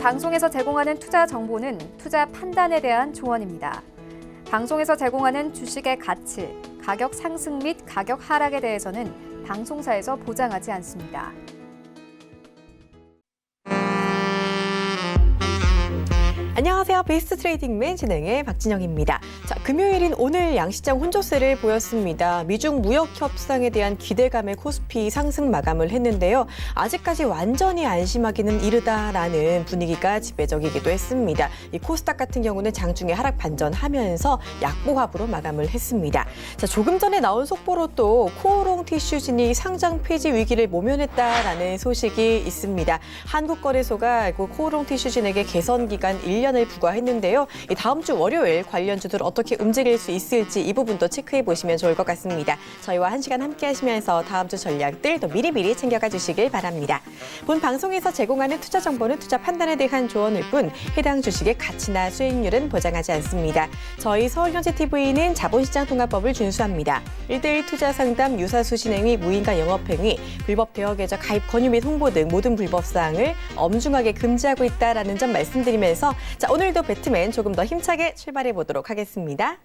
방송에서 제공하는 투자 정보는 투자 판단에 대한 조언입니다. 방송에서 제공하는 주식의 가치, 가격 상승 및 가격 하락에 대해서는 방송사에서 보장하지 않습니다. 안녕하세요. 베스트 트레이딩맨 진행의 박진영입니다. 자, 금요일인 오늘 양시장 혼조세를 보였습니다. 미중 무역 협상에 대한 기대감에 코스피 상승 마감을 했는데요. 아직까지 완전히 안심하기는 이르다라는 분위기가 지배적이기도 했습니다. 이 코스닥 같은 경우는 장중에 하락 반전하면서 약보합으로 마감을 했습니다. 자, 조금 전에 나온 속보로 또 코오롱 티슈진이 상장 폐지 위기를 모면했다라는 소식이 있습니다. 한국거래소가 코오롱 티슈진에게 개선 기간 1년을 부과했는데요. 다음 주 월요일 관련주들 어떻게 움직일 수 있을지 이 부분도 체크해 보시면 좋을 것 같습니다. 저희와 1시간 함께 하시면서 다음 주 전략들 또 미리미리 챙겨가 주시길 바랍니다. 본 방송에서 제공하는 투자 정보는 투자 판단에 대한 조언일 뿐 해당 주식의 가치나 수익률은 보장하지 않습니다. 저희 서울경제TV는 자본시장통합법을 준수합니다. 1:1 투자 상담, 유사수 진행위, 무인가 영업행위, 불법 대여계좌 가입 권유 및 홍보 등 모든 불법 사항을 엄중하게 금지하고 있다라는 점 말씀드리면서 자, 오늘도 배트맨 조금 더 힘차게 출발해 보도록 하겠습니다.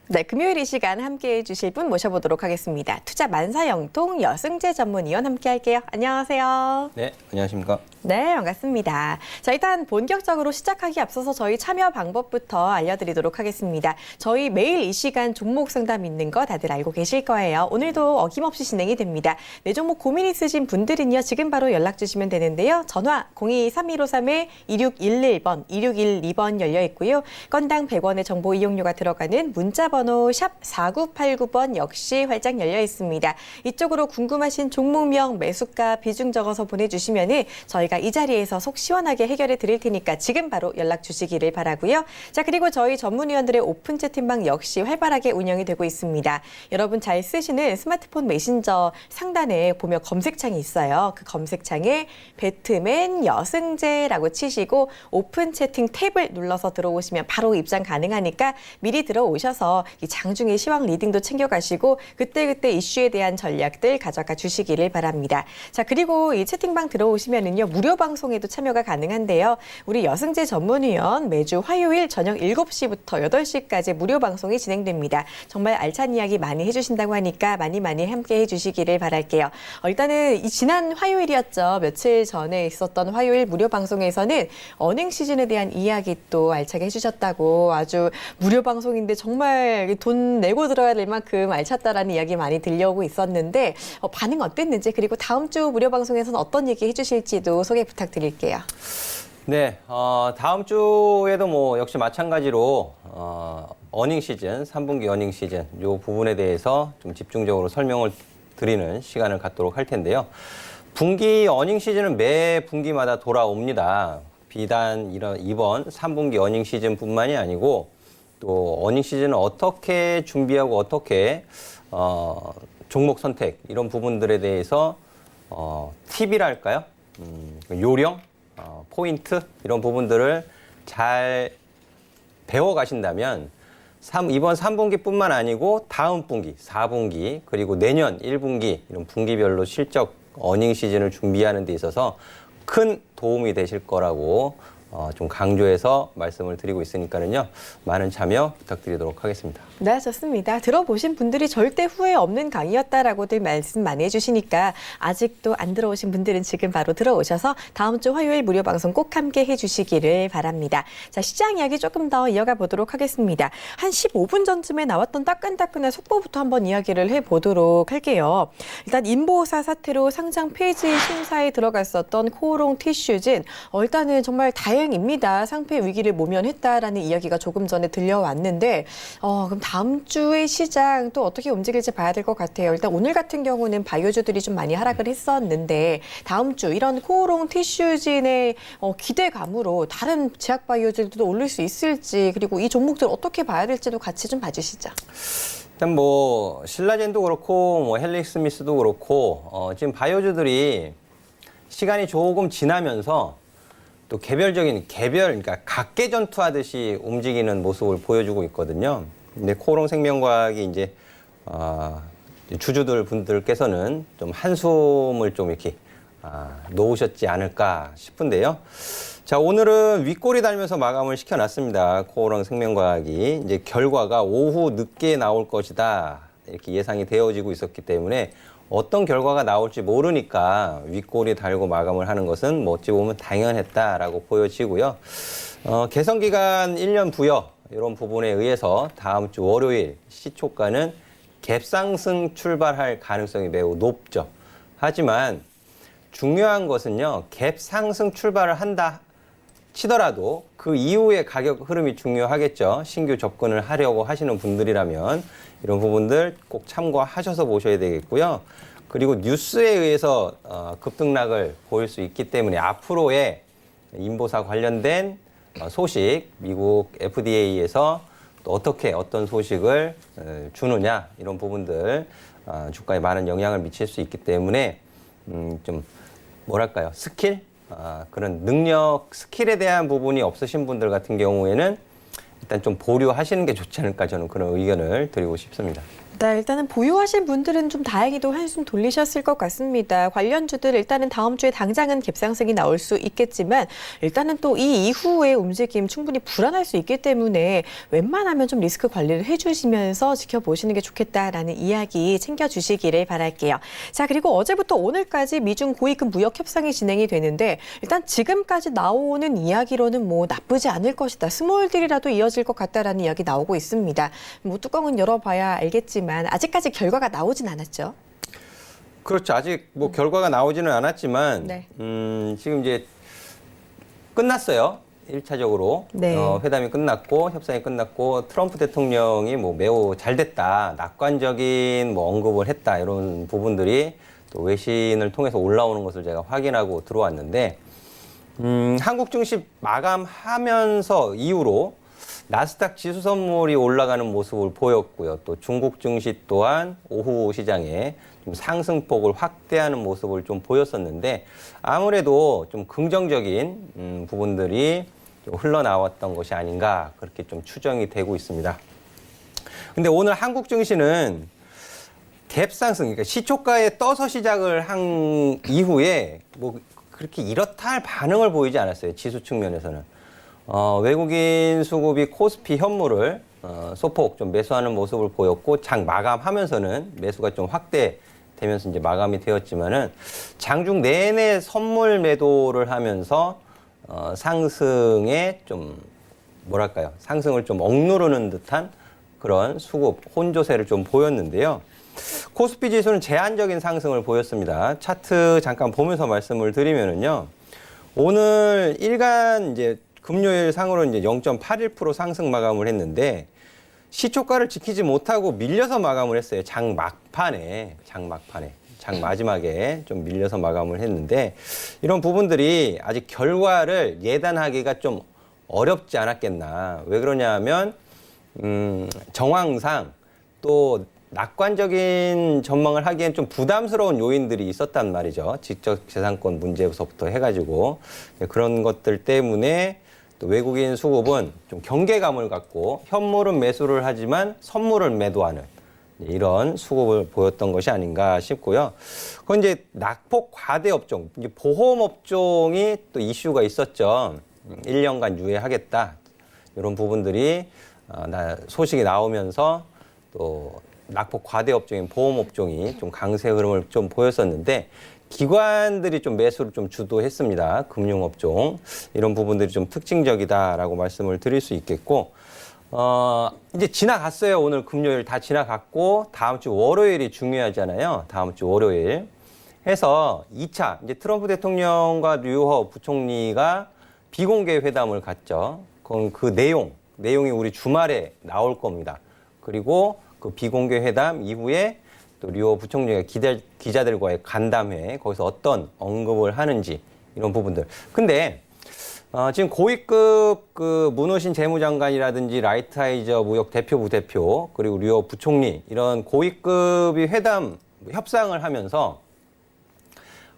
네, 금요일 이 시간 함께해 주실 분 모셔보도록 하겠습니다. 투자 만사영통 여승재 전문위원 함께 할게요. 안녕하세요. 네, 안녕하십니까. 네, 반갑습니다. 자, 일단 본격적으로 시작하기 앞서서 저희 참여 방법부터 알려드리도록 하겠습니다. 저희 매일 이 시간 종목 상담 있는 거 다들 알고 계실 거예요. 오늘도 어김없이 진행이 됩니다. 내 종목 고민 있으신 분들은요, 지금 바로 연락 주시면 되는데요. 전화 02-3153-2611번, 2612번 열려 있고요. 건당 100원의 정보 이용료가 들어가는 문자 번호 샵 4989번 역시 활짝 열려 있습니다. 이쪽으로 궁금하신 종목명, 매수가, 비중 적어서 보내주시면은 저희가 이 자리에서 속 시원하게 해결해 드릴 테니까 지금 바로 연락 주시기를 바라고요. 자, 그리고 저희 전문위원들의 오픈 채팅방 역시 활발하게 운영이 되고 있습니다. 여러분 잘 쓰시는 스마트폰 메신저 상단에 보면 검색창이 있어요. 그 검색창에 배트맨 여승재라고 치시고 오픈 채팅 탭을 눌러서 들어오시면 바로 입장 가능하니까 미리 들어오셔서 이 장중에 시황 리딩도 챙겨가시고 그때그때 이슈에 대한 전략들 가져가 주시기를 바랍니다. 자, 그리고 이 채팅방 들어오시면은요, 무료 방송에도 참여가 가능한데요. 우리 여승재 전문위원 매주 화요일 저녁 7시부터 8시까지 무료 방송이 진행됩니다. 정말 알찬 이야기 많이 해주신다고 하니까 많이 함께 해주시기를 바랄게요. 일단은 이 지난 화요일이었죠. 며칠 전에 있었던 화요일 무료 방송에서는 어닝 시즌에 대한 이야기 또 알차게 해주셨다고 아주 무료 방송인데 정말 돈 내고 들어야 될 만큼 알찼다라는 이야기 많이 들려오고 있었는데 반응 어땠는지 그리고 다음 주 무료 방송에서는 어떤 얘기 해주실지도 소개 부탁드릴게요. 네, 다음 주에도 뭐 역시 마찬가지로 어닝 시즌, 3분기 어닝 시즌 이 부분에 대해서 좀 집중적으로 설명을 드리는 시간을 갖도록 할 텐데요. 분기 어닝 시즌은 매 분기마다 돌아옵니다. 비단 이번 3분기 어닝 시즌뿐만이 아니고 또 어닝 시즌은 어떻게 준비하고 어떻게 종목 선택 이런 부분들에 대해서 팁이랄까요? 요령, 포인트 이런 부분들을 잘 배워가신다면 이번 3분기뿐만 아니고 다음 분기, 4분기 그리고 내년 1분기 이런 분기별로 실적 어닝 시즌을 준비하는 데 있어서 큰 도움이 되실 거라고 좀 강조해서 말씀을 드리고 있으니까는요. 많은 참여 부탁드리도록 하겠습니다. 네, 좋습니다. 들어보신 분들이 절대 후회 없는 강의였다라고들 말씀 많이 해주시니까 아직도 안 들어오신 분들은 지금 바로 들어오셔서 다음 주 화요일 무료 방송 꼭 함께 해주시기를 바랍니다. 자, 시장 이야기 조금 더 이어가 보도록 하겠습니다. 한 15분 전쯤에 나왔던 따끈따끈한 속보부터 한번 이야기를 해보도록 할게요. 일단 인보사 사태로 상장 폐지 심사에 들어갔었던 코오롱 티슈진 일단은 정말 다행입니다. 상폐 위기를 모면했다라는 이야기가 조금 전에 들려왔는데 그럼 다음 주의 시장 또 어떻게 움직일지 봐야 될 것 같아요. 일단 오늘 같은 경우는 바이오주들이 좀 많이 하락을 했었는데 다음 주 이런 코오롱 티슈진의 기대감으로 다른 제약 바이오주들도 오를 수 있을지 그리고 이 종목들 어떻게 봐야 될지도 같이 좀 봐주시죠. 일단 뭐 신라젠도 그렇고 뭐 헬릭스미스도 그렇고 지금 바이오주들이 시간이 조금 지나면서 또 그러니까 각계 전투하듯이 움직이는 모습을 보여주고 있거든요. 근데 코오롱생명과학이 이제 주주들 분들께서는 좀 한숨을 좀 이렇게 놓으셨지 않을까 싶은데요. 자, 오늘은 윗골이 달면서 마감을 시켜놨습니다. 코오롱생명과학이 이제 결과가 오후 늦게 나올 것이다 이렇게 예상이 되어지고 있었기 때문에 어떤 결과가 나올지 모르니까 윗골이 달고 마감을 하는 것은 뭐 어찌 보면 당연했다라고 보여지고요. 개선기간 1년 부여 이런 부분에 의해서 다음 주 월요일 시초가는 갭상승 출발할 가능성이 매우 높죠. 하지만 중요한 것은요, 갭상승 출발을 한다 치더라도 그 이후의 가격 흐름이 중요하겠죠. 신규 접근을 하려고 하시는 분들이라면 이런 부분들 꼭 참고하셔서 보셔야 되겠고요. 그리고 뉴스에 의해서 급등락을 보일 수 있기 때문에 앞으로의 인보사 관련된 소식, 미국 FDA에서 또 어떤 소식을 주느냐 이런 부분들 주가에 많은 영향을 미칠 수 있기 때문에 좀 뭐랄까요, 그런 능력, 스킬에 대한 부분이 없으신 분들 같은 경우에는 일단 좀 보류하시는 게 좋지 않을까 저는 그런 의견을 드리고 싶습니다. 네, 일단은 보유하신 분들은 좀 다행히도 한숨 돌리셨을 것 같습니다. 관련주들 일단은 다음 주에 당장은 갭상승이 나올 수 있겠지만 일단은 또 이 이후의 움직임 충분히 불안할 수 있기 때문에 웬만하면 좀 리스크 관리를 해주시면서 지켜보시는 게 좋겠다라는 이야기 챙겨주시기를 바랄게요. 자, 그리고 어제부터 오늘까지 미중 고위급 무역 협상이 진행이 되는데 일단 지금까지 나오는 이야기로는 뭐 나쁘지 않을 것이다. 스몰딜이라도 이어질 것 같다라는 이야기 나오고 있습니다. 뭐 뚜껑은 열어봐야 알겠지만 아직까지 결과가 나오진 않았죠. 그렇죠. 아직 뭐 결과가 나오지는 않았지만 네. 지금 이제 끝났어요. 1차적으로 네. 회담이 끝났고 협상이 끝났고 트럼프 대통령이 뭐 매우 잘 됐다, 낙관적인 뭐 언급을 했다 이런 부분들이 또 외신을 통해서 올라오는 것을 제가 확인하고 들어왔는데 한국 증시 마감하면서 이후로 나스닥 지수 선물이 올라가는 모습을 보였고요. 또 중국 증시 또한 오후 시장에 좀 상승폭을 확대하는 모습을 좀 보였었는데 아무래도 좀 긍정적인 부분들이 좀 흘러나왔던 것이 아닌가 그렇게 좀 추정이 되고 있습니다. 근데 오늘 한국 증시는 갭상승, 그러니까 시초가에 떠서 시작을 한 이후에 뭐 그렇게 이렇다 할 반응을 보이지 않았어요. 지수 측면에서는. 외국인 수급이 코스피 현물을 소폭 좀 매수하는 모습을 보였고 장 마감하면서는 매수가 좀 확대되면서 이제 마감이 되었지만은 장중 내내 선물 매도를 하면서 상승에 좀 뭐랄까요, 상승을 좀 억누르는 듯한 그런 수급 혼조세를 좀 보였는데요. 코스피 지수는 제한적인 상승을 보였습니다. 차트 잠깐 보면서 말씀을 드리면은요. 오늘 일간 이제 금요일 상으로 이제 0.81% 상승 마감을 했는데 시초가를 지키지 못하고 밀려서 마감을 했어요. 장 마지막에 좀 밀려서 마감을 했는데 이런 부분들이 아직 결과를 예단하기가 좀 어렵지 않았겠나. 왜 그러냐면 정황상 또 낙관적인 전망을 하기엔 좀 부담스러운 요인들이 있었단 말이죠. 지적재산권 문제에서부터 해가지고 그런 것들 때문에 또 외국인 수급은 좀 경계감을 갖고 현물은 매수를 하지만 선물을 매도하는 이런 수급을 보였던 것이 아닌가 싶고요. 그건 이제 낙폭 과대 업종, 이제 보험 업종이 또 이슈가 있었죠. 1년간 유예하겠다 이런 부분들이 소식이 나오면서 또 낙폭 과대 업종인 보험 업종이 좀 강세 흐름을 좀 보였었는데 기관들이 좀 매수를 좀 주도했습니다. 금융업종 이런 부분들이 좀 특징적이다라고 말씀을 드릴 수 있겠고 이제 지나갔어요. 오늘 금요일 다 지나갔고 다음 주 월요일이 중요하잖아요. 다음 주 월요일 해서 2차 이제 트럼프 대통령과 류호 부총리가 비공개 회담을 갖죠. 그건 그 내용이 우리 주말에 나올 겁니다. 그리고 그 비공개 회담 이후에 또 류호 부총리가 기자들과의 간담회 거기서 어떤 언급을 하는지 이런 부분들. 근데 지금 고위급 그 문호신 재무장관이라든지 라이트하이저 무역 대표 부대표 그리고 류호 부총리 이런 고위급이 회담 협상을 하면서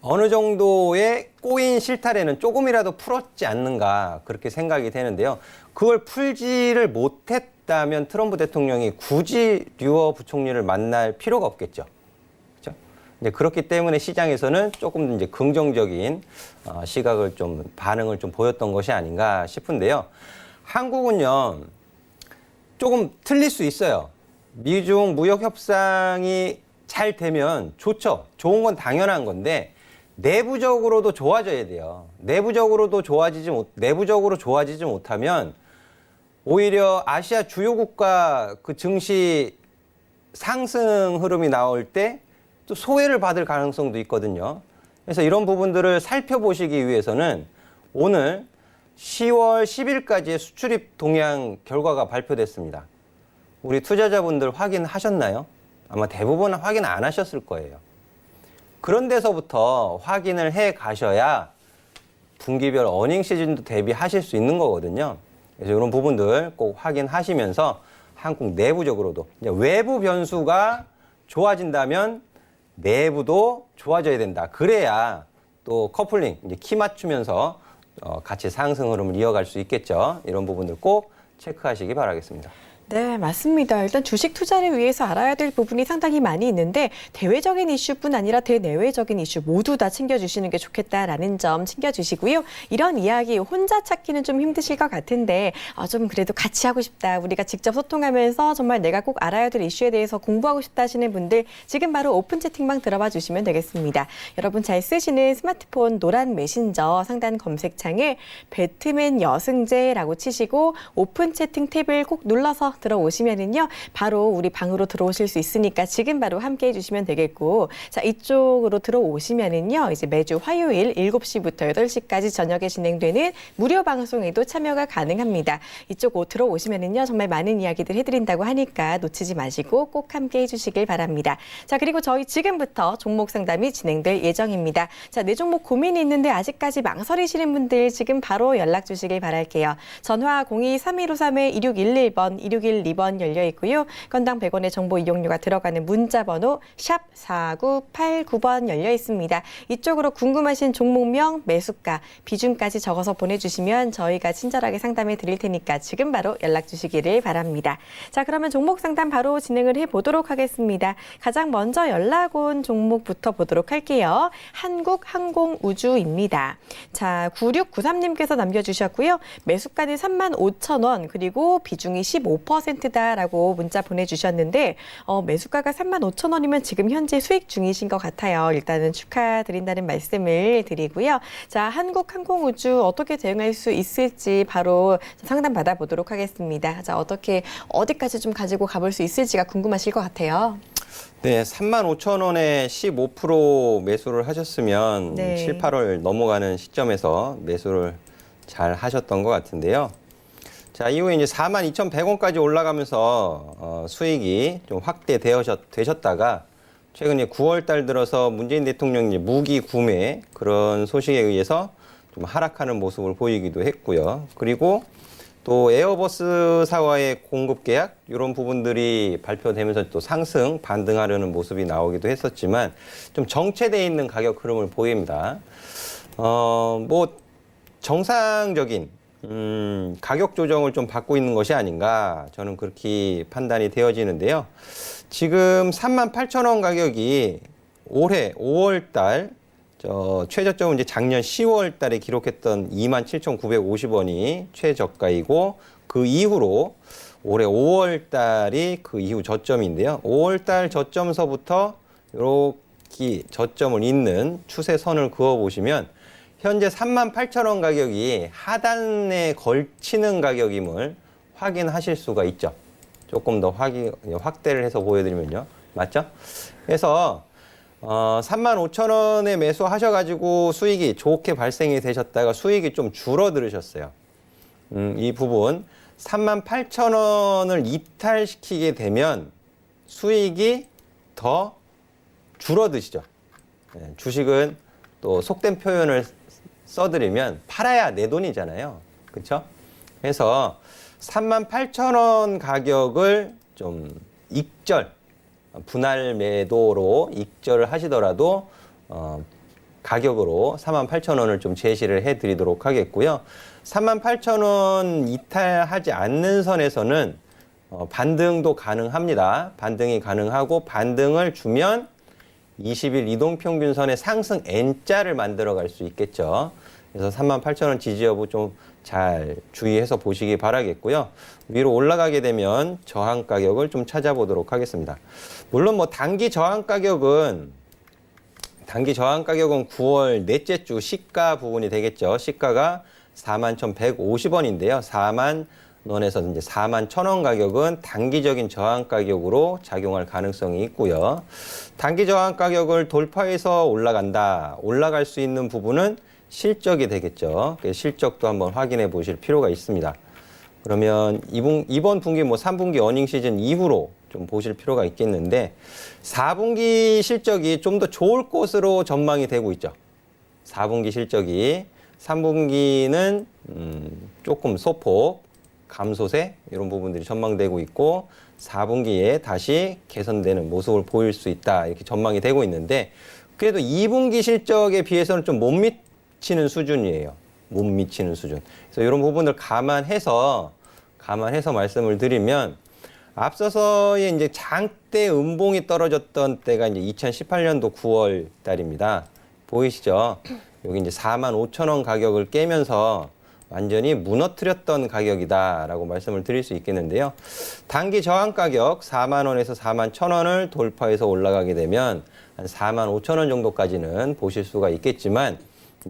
어느 정도의 꼬인 실타래는 조금이라도 풀었지 않는가 그렇게 생각이 되는데요. 그걸 풀지를 못했다면 트럼프 대통령이 굳이 류어 부총리를 만날 필요가 없겠죠. 그렇죠? 이제 그렇기 때문에 시장에서는 조금 이제 긍정적인 시각을 좀 반응을 좀 보였던 것이 아닌가 싶은데요. 한국은요 조금 틀릴 수 있어요. 미중 무역 협상이 잘 되면 좋죠. 좋은 건 당연한 건데 내부적으로도 좋아져야 돼요. 내부적으로 좋아지지 못하면 오히려 아시아 주요 국가 그 증시 상승 흐름이 나올 때 또 소외를 받을 가능성도 있거든요. 그래서 이런 부분들을 살펴보시기 위해서는 오늘 10월 10일까지의 수출입 동향 결과가 발표됐습니다. 우리 투자자분들 확인하셨나요? 아마 대부분 확인 안 하셨을 거예요. 그런 데서부터 확인을 해 가셔야 분기별 어닝 시즌도 대비하실 수 있는 거거든요. 그래서 이런 부분들 꼭 확인하시면서 한국 내부적으로도 이제 외부 변수가 좋아진다면 내부도 좋아져야 된다. 그래야 또 커플링, 이제 키 맞추면서 같이 상승 흐름을 이어갈 수 있겠죠. 이런 부분들 꼭 체크하시기 바라겠습니다. 네, 맞습니다. 일단 주식 투자를 위해서 알아야 될 부분이 상당히 많이 있는데 대외적인 이슈뿐 아니라 대내외적인 이슈 모두 다 챙겨주시는 게 좋겠다라는 점 챙겨주시고요. 이런 이야기 혼자 찾기는 좀 힘드실 것 같은데 좀 그래도 같이 하고 싶다. 우리가 직접 소통하면서 정말 내가 꼭 알아야 될 이슈에 대해서 공부하고 싶다 하시는 분들 지금 바로 오픈 채팅방 들어봐 주시면 되겠습니다. 여러분 잘 쓰시는 스마트폰 노란 메신저 상단 검색창에 배트맨 여승재라고 치시고 오픈 채팅 탭을 꼭 눌러서 들어오시면은요, 바로 우리 방으로 들어오실 수 있으니까 지금 바로 함께 해주시면 되겠고, 자, 이쪽으로 들어오시면은요, 이제 매주 화요일 7시부터 8시까지 저녁에 진행되는 무료 방송에도 참여가 가능합니다. 이쪽 들어오시면은요, 정말 많은 이야기들 해드린다고 하니까 놓치지 마시고 꼭 함께 해주시길 바랍니다. 자, 그리고 저희 지금부터 종목 상담이 진행될 예정입니다. 자, 내 종목 고민이 있는데 아직까지 망설이시는 분들 지금 바로 연락 주시길 바랄게요. 전화 02-3153-2611번, 2612번 열려 있고요. 건당 100원의 정보 이용료가 들어가는 문자 번호 샵 4989번 열려 있습니다. 이쪽으로 궁금하신 종목명, 매수가, 비중까지 적어서 보내주시면 저희가 친절하게 상담해 드릴 테니까 지금 바로 연락 주시기를 바랍니다. 자, 그러면 종목 상담 바로 진행을 해보도록 하겠습니다. 가장 먼저 연락 온 종목부터 보도록 할게요. 한국항공우주입니다. 자, 9693님께서 남겨주셨고요. 매수가는 35,000원 그리고 비중이 15%다라고 문자 보내주셨는데 매수가가 35,000원이면 지금 현재 수익 중이신 것 같아요. 일단은 축하드린다는 말씀을 드리고요. 자, 한국항공우주 어떻게 대응할 수 있을지 바로 상담 받아보도록 하겠습니다. 자, 어디까지 좀 가지고 가볼 수 있을지가 궁금하실 것 같아요. 네, 35,000원에 15% 매수를 하셨으면 네. 7, 8월 넘어가는 시점에서 매수를 잘 하셨던 것 같은데요. 자, 이후에 이제 42,100원까지 올라가면서 수익이 좀 확대되셨다가 최근에 9월 달 들어서 문재인 대통령이 무기 구매 그런 소식에 의해서 좀 하락하는 모습을 보이기도 했고요. 그리고 또 에어버스사와의 공급 계약 이런 부분들이 발표되면서 또 상승 반등하려는 모습이 나오기도 했었지만 좀 정체되어 있는 가격 흐름을 보입니다. 뭐 정상적인 가격 조정을 좀 받고 있는 것이 아닌가 저는 그렇게 판단이 되어지는데요. 지금 38,000원 가격이 올해 5월 달 최저점은 이제 작년 10월 달에 기록했던 27,950원이 최저가이고 그 이후로 올해 5월 달이 그 이후 저점인데요. 5월 달 저점서부터 이렇게 저점을 잇는 추세선을 그어 보시면 현재 38,000원 가격이 하단에 걸치는 가격임을 확인하실 수가 있죠. 조금 더 확대를 해서 보여드리면요. 맞죠? 그래서 35,000원에 매수하셔가지고 수익이 좋게 발생이 되셨다가 수익이 좀 줄어들으셨어요. 이 부분 38,000원을 이탈시키게 되면 수익이 더 줄어드시죠. 주식은 또 속된 표현을 써드리면 팔아야 내 돈이잖아요. 그렇죠? 그래서 38,000원 가격을 좀 분할 매도로 익절을 하시더라도 가격으로 48,000원을 좀 제시를 해드리도록 하겠고요. 38,000원 이탈하지 않는 선에서는 반등도 가능합니다. 반등이 가능하고 반등을 주면 20일 이동평균선의 상승 N자를 만들어 갈 수 있겠죠. 그래서 38,000원 지지 여부 좀 잘 주의해서 보시기 바라겠고요. 위로 올라가게 되면 저항 가격을 좀 찾아보도록 하겠습니다. 물론 뭐 단기 저항 가격은 9월 넷째 주 시가 부분이 되겠죠. 시가가 41,150원인데요. 4만 원에서 이제 41,000원 가격은 단기적인 저항 가격으로 작용할 가능성이 있고요. 단기 저항 가격을 돌파해서 올라간다. 올라갈 수 있는 부분은 실적이 되겠죠. 실적도 한번 확인해 보실 필요가 있습니다. 그러면 이번 분기 뭐 3분기 어닝 시즌 이후로 좀 보실 필요가 있겠는데 4분기 실적이 좀 더 좋을 것으로 전망이 되고 있죠. 4분기 실적이 3분기는 조금 소폭 감소세 이런 부분들이 전망되고 있고 4분기에 다시 개선되는 모습을 보일 수 있다 이렇게 전망이 되고 있는데 그래도 2분기 실적에 비해서는 좀 못 미치는 수준이에요. 못 미치는 수준. 그래서 이런 부분을 감안해서 말씀을 드리면 앞서서의 이제 장대 음봉이 떨어졌던 때가 이제 2018년도 9월 달입니다. 보이시죠? 여기 이제 45,000원 가격을 깨면서 완전히 무너뜨렸던 가격이다라고 말씀을 드릴 수 있겠는데요. 단기 저항 가격 4만 원에서 4만 1,000원을 돌파해서 올라가게 되면 한 4만 5천 원 정도까지는 보실 수가 있겠지만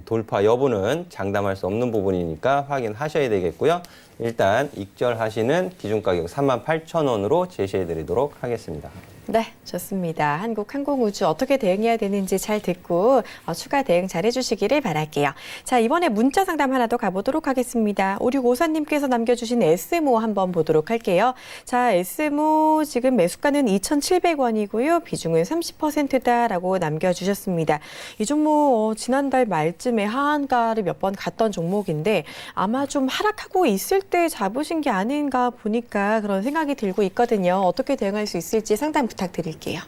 돌파 여부는 장담할 수 없는 부분이니까 확인하셔야 되겠고요. 일단 익절하시는 기준가격 38,000원으로 제시해 드리도록 하겠습니다. 네, 좋습니다. 한국항공우주 어떻게 대응해야 되는지 잘 듣고 추가 대응 잘 해주시기를 바랄게요. 자, 이번에 문자 상담 하나 더 가보도록 하겠습니다. 5654님께서 남겨주신 에스모 한번 보도록 할게요. 자, 에스모 지금 매수가는 2,700원이고요. 비중은 30%다라고 남겨주셨습니다. 이 종목 지난달 말쯤에 하한가를 몇 번 갔던 종목인데 아마 좀 하락하고 있을 때 잡으신 게 아닌가 보니까 그런 생각이 들고 있거든요. 어떻게 대응할 수 있을지 상담 부탁드릴게요.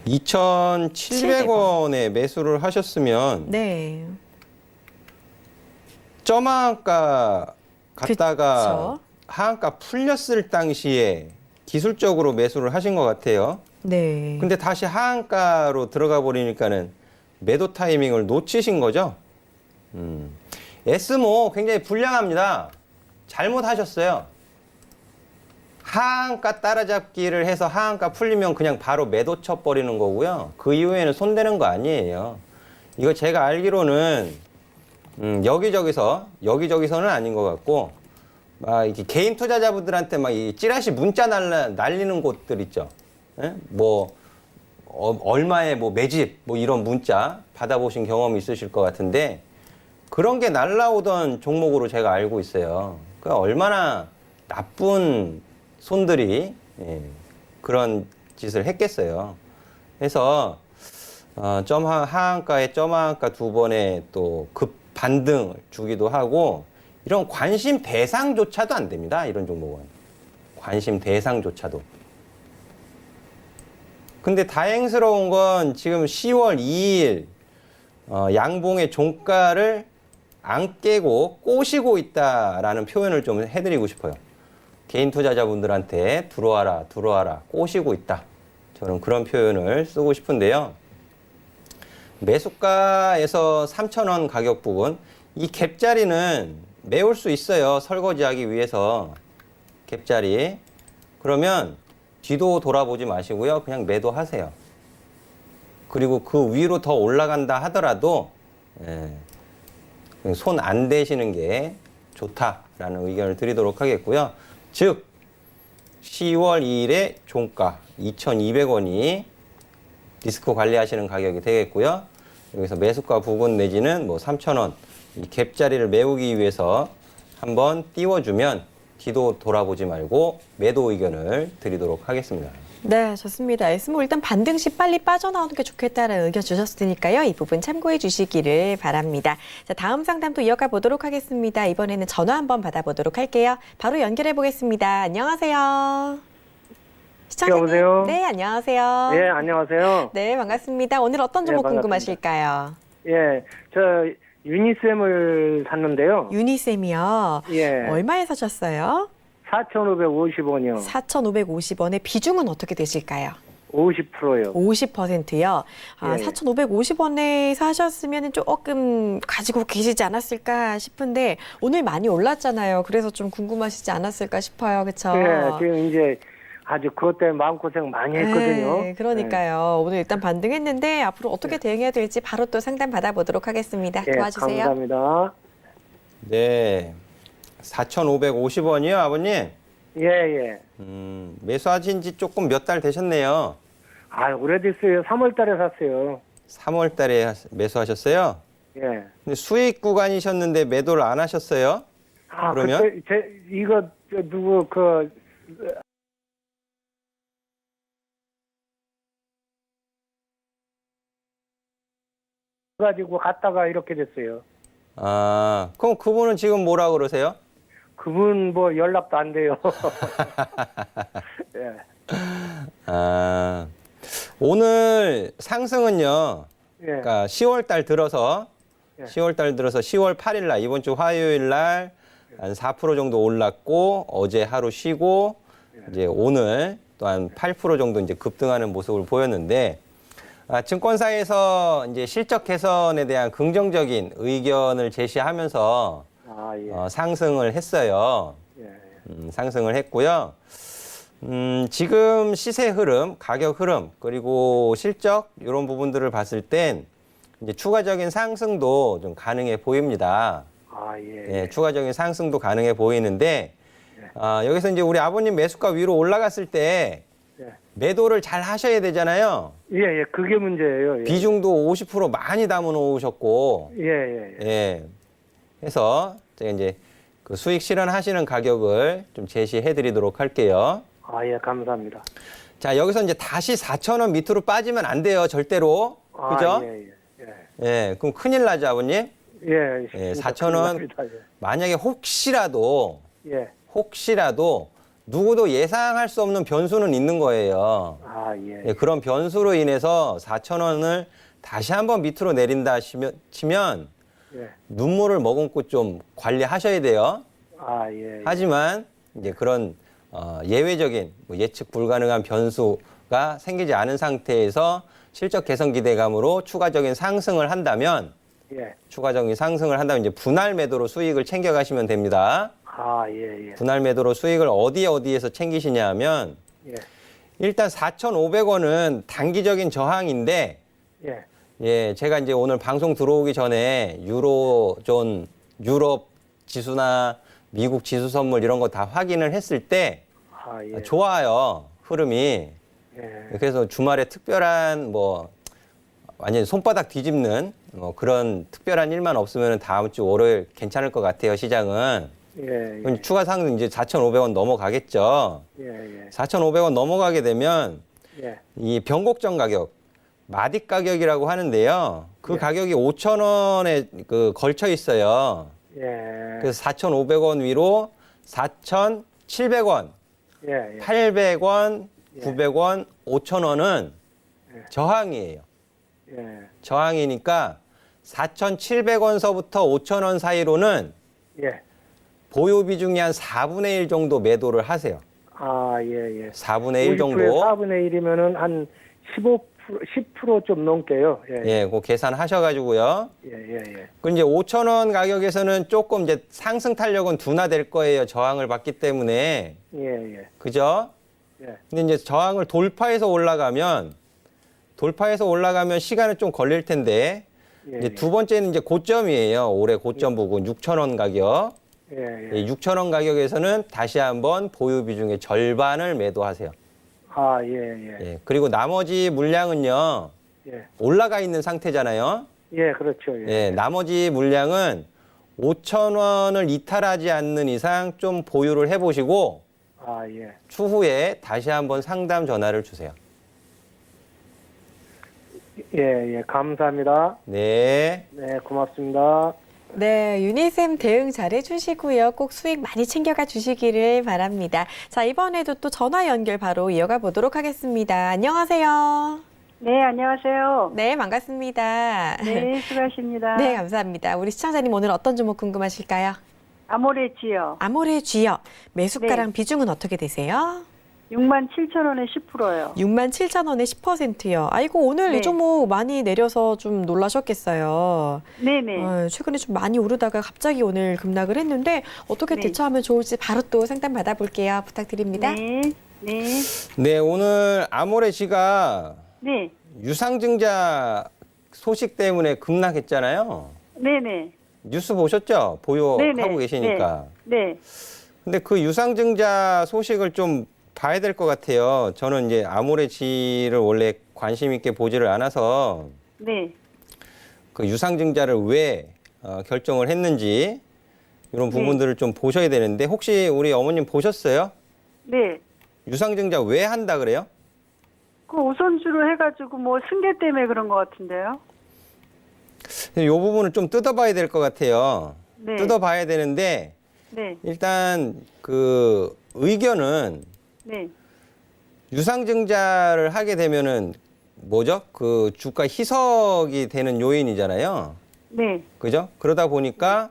2,700원에 매수를 하셨으면 네. 점하한가 갔다가 그쵸. 하한가 풀렸을 당시에 기술적으로 매수를 하신 것 같아요. 네. 근데 다시 하한가로 들어가 버리니까는 매도 타이밍을 놓치신 거죠. 에스모 굉장히 불량합니다. 잘못하셨어요. 하한가 따라잡기를 해서 하한가 풀리면 그냥 바로 매도 쳐버리는 거고요. 그 이후에는 손대는 거 아니에요. 이거 제가 알기로는 여기저기서는 아닌 것 같고 막 이렇게 개인 투자자분들한테 막 이 찌라시 문자 날리는 곳들 있죠. 예? 뭐 얼마에 뭐 매집 뭐 이런 문자 받아보신 경험이 있으실 것 같은데 그런 게 날라오던 종목으로 제가 알고 있어요. 그러니까 얼마나 나쁜 손들이 그런 짓을 했겠어요. 그래서 하한가에 점하한가 두 번에 또 급 반등을 주기도 하고 이런 관심 대상조차도 안 됩니다. 이런 종목은. 관심 대상조차도. 근데 다행스러운 건 지금 10월 2일 양봉의 종가를 안 깨고 꼬시고 있다라는 표현을 좀 해드리고 싶어요. 개인 투자자분들한테 들어와라, 꼬시고 있다. 저는 그런 표현을 쓰고 싶은데요. 매수가에서 3,000원 가격 부분, 이 갭자리는 메울 수 있어요. 설거지하기 위해서. 갭자리. 그러면 뒤도 돌아보지 마시고요. 그냥 매도하세요. 그리고 그 위로 더 올라간다 하더라도 손 안 대시는 게 좋다라는 의견을 드리도록 하겠고요. 즉 10월 2일에 종가 2,200원이 리스크 관리하시는 가격이 되겠고요. 여기서 매수가 부근 내지는 뭐 3,000원 이 갭자리를 메우기 위해서 한번 띄워주면 뒤도 돌아보지 말고 매도 의견을 드리도록 하겠습니다. 네, 좋습니다. 에스모 일단 반등 시 빨리 빠져나오는 게 좋겠다는 의견 주셨으니까요. 이 부분 참고해 주시기를 바랍니다. 자, 다음 상담도 이어가 보도록 하겠습니다. 이번에는 전화 한번 받아보도록 할게요. 바로 연결해 보겠습니다. 안녕하세요. 시청자님. 여보세요? 네, 안녕하세요. 예, 안녕하세요. 네, 반갑습니다. 오늘 어떤 종목 반갑습니다. 궁금하실까요? 예, 저 유니셈을 샀는데요. 유니셈이요. 예, 얼마에 사셨어요? 4,550원이요. 4,550원의 비중은 어떻게 되실까요? 50%요. 50%요. 아, 예. 4,550원에 사셨으면 조금 가지고 계시지 않았을까 싶은데 오늘 많이 올랐잖아요. 그래서 좀 궁금하시지 않았을까 싶어요. 그렇죠? 예, 지금 이제 아주 그것 때문에 마음고생 많이 했거든요. 네, 그러니까요. 오늘 일단 반등했는데 앞으로 어떻게 대응해야 될지 바로 또 상담 받아보도록 하겠습니다. 예, 도와주세요. 감사합니다. 네. 4,550원이요, 아버님? 예, 예. 매수하신 지 조금 몇 달 되셨네요. 아, 오래됐어요. 3월 달에 샀어요. 3월 달에 매수하셨어요? 예. 근데 수익 구간이셨는데 매도를 안 하셨어요? 아, 그러면? 그때 이거 누구 가지고 갔다가 이렇게 됐어요. 아, 그럼 그분은 지금 뭐라 그러세요? 그분 뭐 연락도 안 돼요. 예. 아, 오늘 상승은요. 예. 그러니까 10월 달 들어서 예. 10월 8일 날 이번 주 화요일 날 한 4% 정도 올랐고 어제 하루 쉬고 이제 오늘 또한 8% 정도 이제 급등하는 모습을 보였는데 증권사에서 이제 실적 개선에 대한 긍정적인 의견을 제시하면서 아, 예. 상승을 했어요. 예. 상승을 했고요. 지금 시세 흐름, 가격 흐름, 그리고 실적 이런 부분들을 봤을 땐 이제 추가적인 상승도 좀 가능해 보입니다. 아, 예. 예, 추가적인 상승도 가능해 보이는데 여기서 이제 우리 아버님 매수가 위로 올라갔을 때 예. 매도를 잘 하셔야 되잖아요. 예, 예. 그게 문제예요. 예. 비중도 50% 많이 담아 놓으셨고, 예, 예, 예. 예. 해서 제가 이제 그 수익 실현하시는 가격을 좀 제시해 드리도록 할게요. 아, 예. 감사합니다. 자, 여기서 이제 다시 4,000원 밑으로 빠지면 안 돼요, 절대로. 아, 그죠? 예, 예. 예. 예, 그럼 큰일 나죠, 아버님? 예, 예, 진짜 4,000원 큰일 납니다. 만약에 혹시라도 예. 누구도 예상할 수 없는 변수는 있는 거예요. 아, 예. 예, 그런 변수로 인해서 4,000원을 다시 한번 밑으로 내린다 치면 예. 눈물을 머금고 좀 관리하셔야 돼요. 아, 예. 하지만 이제 그런 예외적인 예측 불가능한 변수가 생기지 않은 상태에서 실적 개선 기대감으로 추가적인 상승을 한다면 이제 분할 매도로 수익을 챙겨 가시면 됩니다. 아, 예, 예. 분할 매도로 수익을 어디에서 챙기시냐 하면 예. 일단 4,500원은 단기적인 저항인데 예. 예, 제가 이제 오늘 방송 들어오기 전에 유로존, 유럽 지수나 미국 지수 선물 이런 거 다 확인을 했을 때 아, 예. 좋아요, 흐름이. 예. 그래서 주말에 특별한 완전히 손바닥 뒤집는 그런 특별한 일만 없으면 다음 주 월요일 괜찮을 것 같아요, 시장은. 예. 그럼 추가 상승 이제 4,500원 넘어가겠죠. 예. 예. 4,500원 넘어가게 되면 예. 이 변곡점 가격, 마딕 가격이라고 하는데요. 그 예. 가격이 5,000원에 걸쳐 있어요. 예. 그래서 4,500원 위로 4,700원, 예. 예. 800원, 예. 900원, 5,000원은 예. 저항이에요. 예. 저항이니까 4,700원서부터 5,000원 사이로는 예. 보유 비중이 한 4분의 1 정도 매도를 하세요. 아, 예, 예. 4분의 1 정도. 4분의 1이면은 한 15%, 10% 좀 넘게요. 예. 예, 그 계산하셔가지고요. 예, 예, 예. 그 이제 5,000원 가격에서는 조금 이제 상승 탄력은 둔화될 거예요. 저항을 받기 때문에. 예, 예. 그죠? 예. 근데 이제 저항을 돌파해서 올라가면 시간은 좀 걸릴 텐데 예, 이제 두 번째는 이제 고점이에요. 올해 고점 부근 6,000원 가격. 예, 예. 6,000원 가격에서는 다시 한번 보유 비중의 절반을 매도하세요. 아, 예, 예. 예, 그리고 나머지 물량은요. 예. 올라가 있는 상태잖아요. 예, 그렇죠. 예. 예, 나머지 물량은 5,000원을 이탈하지 않는 이상 좀 보유를 해보시고 아, 예. 추후에 다시 한번 상담 전화를 주세요. 예, 예. 감사합니다. 네. 네, 고맙습니다. 네, 유니셈 대응 잘 해주시고요. 꼭 수익 많이 챙겨가 주시기를 바랍니다. 자, 이번에도 또 전화 연결 바로 이어가 보도록 하겠습니다. 안녕하세요. 네, 안녕하세요. 네, 반갑습니다. 네, 수고하십니다. 네, 감사합니다. 우리 시청자님 오늘 어떤 종목 궁금하실까요? 아모레지요. 아모레 쥐어 매수가랑 비중은 어떻게 되세요? 67,000원에 10%요. 67,000원에 10%요. 아이고, 오늘 네. 이 종목 많이 내려서 좀 놀라셨겠어요. 네네. 최근에 좀 많이 오르다가 갑자기 오늘 급락을 했는데 어떻게 네. 대처하면 좋을지 바로 또 상담 받아볼게요. 부탁드립니다. 네. 네. 네, 오늘 아모레지가 네. 유상증자 소식 때문에 급락했잖아요. 네네. 뉴스 보셨죠? 보유하고 네네. 계시니까. 네. 근데 그 유상증자 소식을 좀 봐야 될 것 같아요. 저는 이제 아모레지를 원래 관심 있게 보지를 않아서 네. 그 유상증자를 왜 결정을 했는지 이런 부분들을 좀 보셔야 되는데 혹시 우리 어머님 보셨어요? 네. 유상증자 왜 한다 그래요? 그 우선주로 해가지고 뭐 승계 때문에 그런 것 같은데요. 이 부분을 좀 뜯어봐야 될 것 같아요. 네. 뜯어봐야 되는데 네. 일단 그 의견은 네. 유상증자를 하게 되면은 뭐죠? 그 주가 희석이 되는 요인이잖아요. 네. 그죠? 그러다 보니까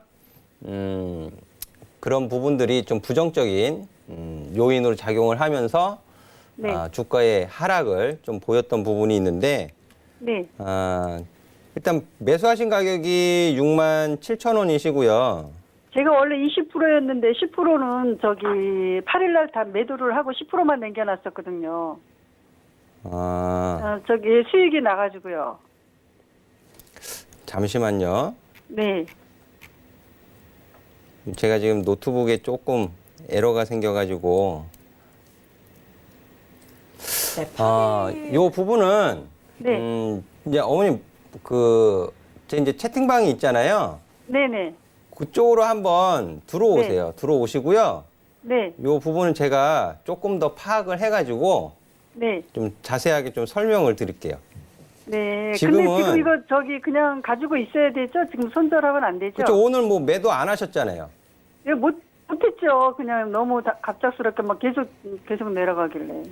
그런 부분들이 좀 부정적인 요인으로 작용을 하면서 네. 주가의 하락을 좀 보였던 부분이 있는데 네. 일단 매수하신 가격이 67,000원이시고요. 제가 원래 20%였는데 10%는 저기 8일날 다 매도를 하고 10%만 남겨놨었거든요. 저기 수익이 나가지고요. 잠시만요. 네. 제가 지금 노트북에 조금 에러가 생겨가지고 요 부분은 네. 이제 어머님 제 이제 채팅방이 있잖아요. 네네. 그쪽으로 한번 들어오세요. 들어오시고요. 네. 요 부분은 제가 조금 더 파악을 해가지고 네. 좀 자세하게 좀 설명을 드릴게요. 네. 지금은- 근데 지금 이거 저기 그냥 가지고 있어야 되죠? 지금 손절하면 안 되죠? 그렇죠. 오늘 뭐 매도 안 하셨잖아요. 이거 못했죠. 그냥 너무 갑작스럽게 막 계속 내려가길래.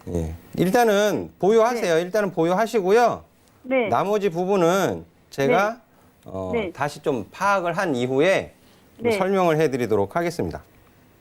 예. 일단은 보유하세요. 일단은 보유하시고요. 네. 나머지 부분은 제가 네. 다시 좀 파악을 한 이후에 좀 네. 설명을 해드리도록 하겠습니다.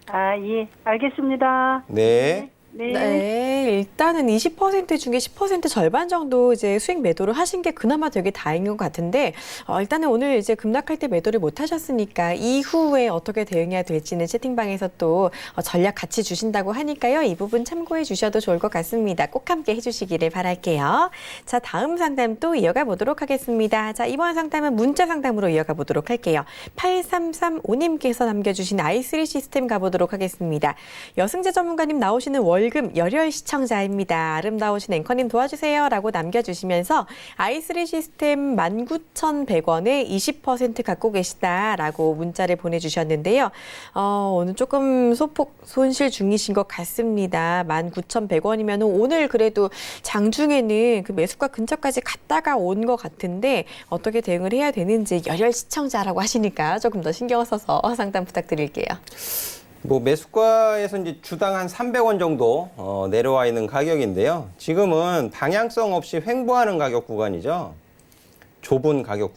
아, 예. 알겠습니다. 네. 네. 네, 일단은 20% 중에 10% 절반 정도 이제 수익 매도를 하신 게 그나마 되게 다행인 것 같은데, 일단은 오늘 이제 급락할 때 매도를 못 하셨으니까 이후에 어떻게 대응해야 될지는 채팅방에서 또 전략 같이 주신다고 하니까요. 이 부분 참고해 주셔도 좋을 것 같습니다. 꼭 함께 해주시기를 바랄게요. 자, 다음 상담 또 이어가 보도록 하겠습니다. 자, 이번 상담은 문자 상담으로 이어가 보도록 할게요. 8335님께서 남겨주신 i3 시스템 가보도록 하겠습니다. 여승재 전문가님 나오시는 월금 열혈 시청자입니다. 아름다우신 앵커님 도와주세요 라고 남겨주시면서 i3 시스템 19,100원에 20% 갖고 계시다라고 문자를 보내주셨는데요. 오늘 조금 소폭 손실 중이신 것 같습니다. 19,100원이면 오늘 그래도 장중에는 그 매수가 근처까지 갔다가 온 것 같은데 어떻게 대응을 해야 되는지 열혈 시청자라고 하시니까 조금 더 신경 써서 상담 부탁드릴게요. 뭐 매수가에서 이제 주당 한 300원 정도 내려와 있는 가격인데요. 지금은 방향성 없이 횡보하는 가격 구간이죠. 좁은 가격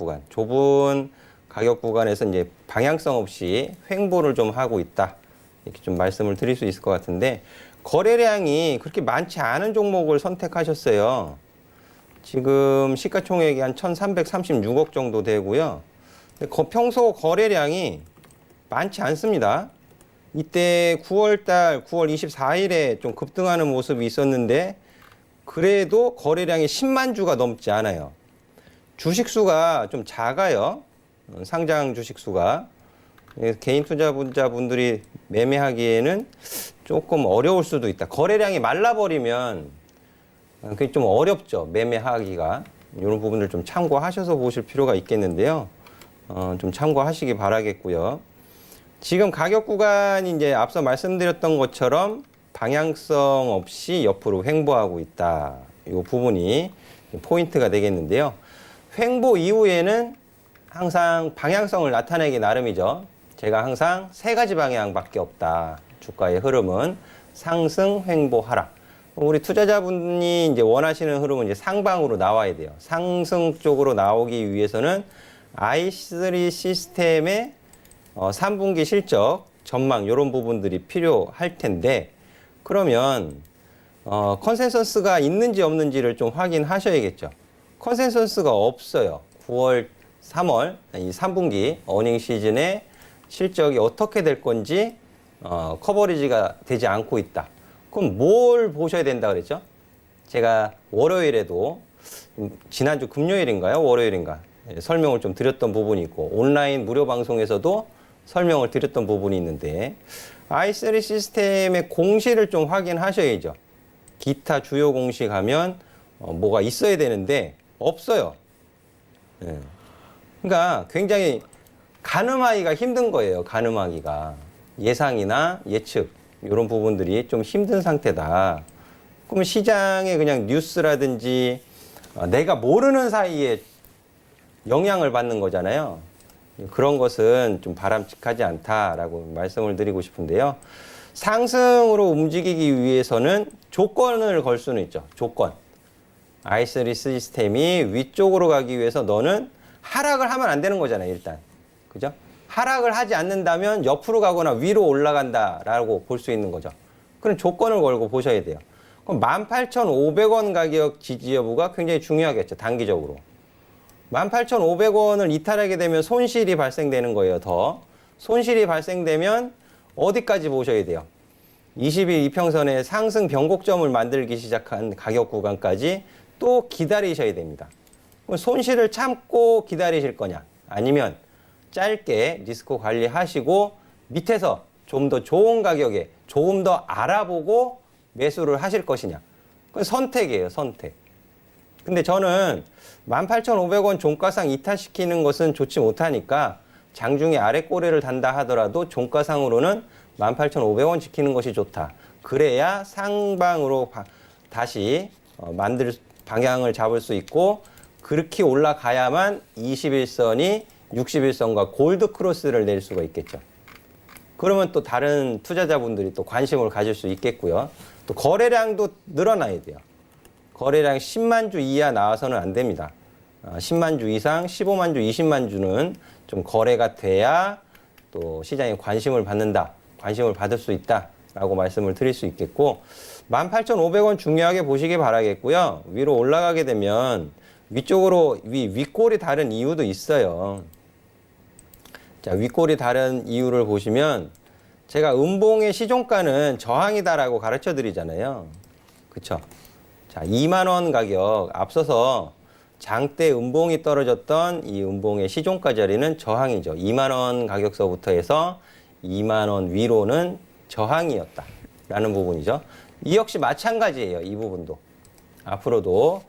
구간에서 이제 방향성 없이 횡보를 좀 하고 있다. 이렇게 좀 말씀을 드릴 수 있을 것 같은데 거래량이 그렇게 많지 않은 종목을 선택하셨어요. 지금 시가총액이 한 1,336억 정도 되고요. 근데 평소 거래량이 많지 않습니다. 이때 9월 24일에 좀 급등하는 모습이 있었는데 그래도 거래량이 10만 주가 넘지 않아요. 주식수가 좀 작아요. 상장 주식수가. 개인 투자자분들이 매매하기에는 조금 어려울 수도 있다. 거래량이 말라버리면 그게 좀 어렵죠. 매매하기가. 이런 부분들 좀 참고하셔서 보실 필요가 있겠는데요. 좀 참고하시기 바라겠고요. 지금 가격 구간이 이제 앞서 말씀드렸던 것처럼 방향성 없이 옆으로 횡보하고 있다. 이 부분이 포인트가 되겠는데요. 횡보 이후에는 항상 방향성을 나타내기 나름이죠. 제가 항상 세 가지 방향밖에 없다. 주가의 흐름은 상승, 횡보, 하락. 우리 투자자분이 이제 원하시는 흐름은 이제 상방으로 나와야 돼요. 상승 쪽으로 나오기 위해서는 i3 시스템의 3분기 실적 전망 이런 부분들이 필요할 텐데 그러면 컨센서스가 있는지 없는지를 좀 확인하셔야겠죠. 컨센서스가 없어요. 9월, 3월 이 3분기 어닝 시즌의 실적이 어떻게 될 건지 커버리지가 되지 않고 있다. 그럼 뭘 보셔야 된다 그랬죠? 제가 월요일에도 지난주 금요일인가요? 월요일인가? 설명을 좀 드렸던 부분이 있고 온라인 무료 방송에서도 설명을 드렸던 부분이 있는데 i3 시스템의 공시를 좀 확인하셔야죠. 기타 주요 공시 가면 뭐가 있어야 되는데 없어요. 예. 그러니까 굉장히 가늠하기가 힘든 거예요. 가늠하기가. 예상이나 예측 이런 부분들이 좀 힘든 상태다. 그러면 시장에 그냥 뉴스라든지 내가 모르는 사이에 영향을 받는 거잖아요. 그런 것은 좀 바람직하지 않다라고 말씀을 드리고 싶은데요. 상승으로 움직이기 위해서는 조건을 걸 수는 있죠. 조건. i3 시스템이 위쪽으로 가기 위해서 너는 하락을 하면 안 되는 거잖아요. 일단. 그죠? 하락을 하지 않는다면 옆으로 가거나 위로 올라간다라고 볼 수 있는 거죠. 그런 조건을 걸고 보셔야 돼요. 그럼 18,500원 가격 지지 여부가 굉장히 중요하겠죠. 단기적으로. 18,500원을 이탈하게 되면 손실이 발생되는 거예요. 더. 손실이 발생되면 어디까지 보셔야 돼요? 20일 이평선의 상승 변곡점을 만들기 시작한 가격 구간까지 또 기다리셔야 됩니다. 그럼 손실을 참고 기다리실 거냐? 아니면 짧게 리스크 관리하시고 밑에서 좀 더 좋은 가격에 조금 더 알아보고 매수를 하실 것이냐? 그건 선택이에요. 선택. 근데 저는 18,500원 종가상 이탈시키는 것은 좋지 못하니까 장중에 아래 꼬리를 단다 하더라도 종가상으로는 18,500원 지키는 것이 좋다. 그래야 상방으로 다시 만들 방향을 잡을 수 있고 그렇게 올라가야만 21선이 61선과 골드 크로스를 낼 수가 있겠죠. 그러면 또 다른 투자자분들이 또 관심을 가질 수 있겠고요. 또 거래량도 늘어나야 돼요. 거래량 10만 주 이하 나와서는 안 됩니다. 10만 주 이상, 15만 주, 20만 주는 좀 거래가 돼야 또 시장에 관심을 받는다, 관심을 받을 수 있다라고 말씀을 드릴 수 있겠고 18,500원 중요하게 보시기 바라겠고요. 위로 올라가게 되면 위쪽으로 윗골이 다른 이유도 있어요. 자, 윗골이 다른 이유를 보시면 제가 음봉의 시종가는 저항이다라고 가르쳐 드리잖아요. 그쵸? 자, 2만 원 가격 앞서서 장대 음봉이 떨어졌던 이 음봉의 시종가 자리는 저항이죠. 2만 원 가격서부터 해서 2만 원 위로는 저항이었다라는 부분이죠. 이 역시 마찬가지예요. 이 부분도. 앞으로도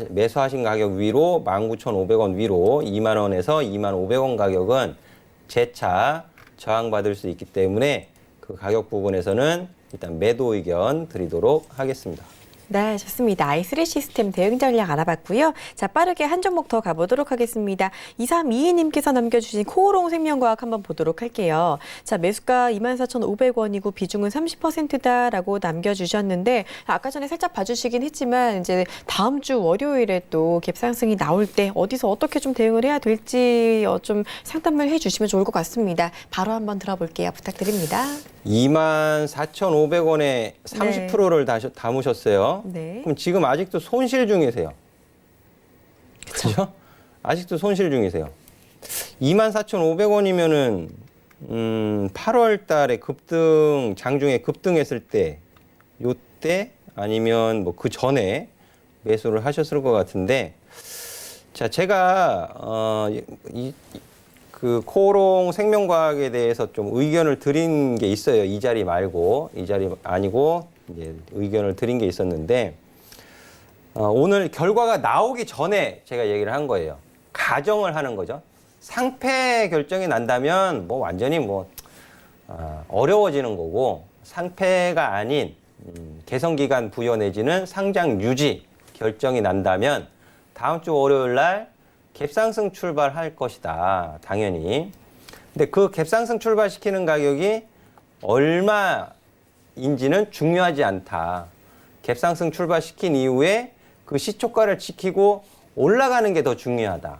매수하신 가격 위로 19,500원 위로 2만 원에서 2만 500원 가격은 재차 저항받을 수 있기 때문에 그 가격 부분에서는 일단 매도 의견 드리도록 하겠습니다. 네, 좋습니다. i3 시스템 대응 전략 알아봤고요. 자, 빠르게 한 종목 더 가보도록 하겠습니다. 2322님께서 남겨주신 코오롱 생명과학 한번 보도록 할게요. 자, 매수가 24,500원이고 비중은 30%다라고 남겨주셨는데 아까 전에 살짝 봐주시긴 했지만 이제 다음 주 월요일에 또 갭상승이 나올 때 어디서 어떻게 좀 대응을 해야 될지 좀 상담을 해주시면 좋을 것 같습니다. 바로 한번 들어볼게요. 부탁드립니다. 24,500원에 30%를 담으셨어요. 네. 그럼 지금 아직도 손실 중이세요. 그렇죠? 아직도 손실 중이세요. 24,500원이면은 8월 달에 급등 장중에 급등했을 때 요때 아니면 뭐 그 전에 매수를 하셨을 것 같은데 자, 제가 그 코오롱 생명과학에 대해서 좀 의견을 드린 게 있어요. 이 자리 말고 이 자리 아니고 이제 의견을 드린 게 있었는데 오늘 결과가 나오기 전에 제가 얘기를 한 거예요. 가정을 하는 거죠. 상패 결정이 난다면 뭐 완전히 뭐 어려워지는 거고 상패가 아닌 개선기간 부여 내지는 상장 유지 결정이 난다면 다음 주 월요일 날 갭상승 출발할 것이다. 당연히. 근데 그 갭상승 출발시키는 가격이 얼마인지는 중요하지 않다. 갭상승 출발시킨 이후에 그 시초가를 지키고 올라가는 게 더 중요하다.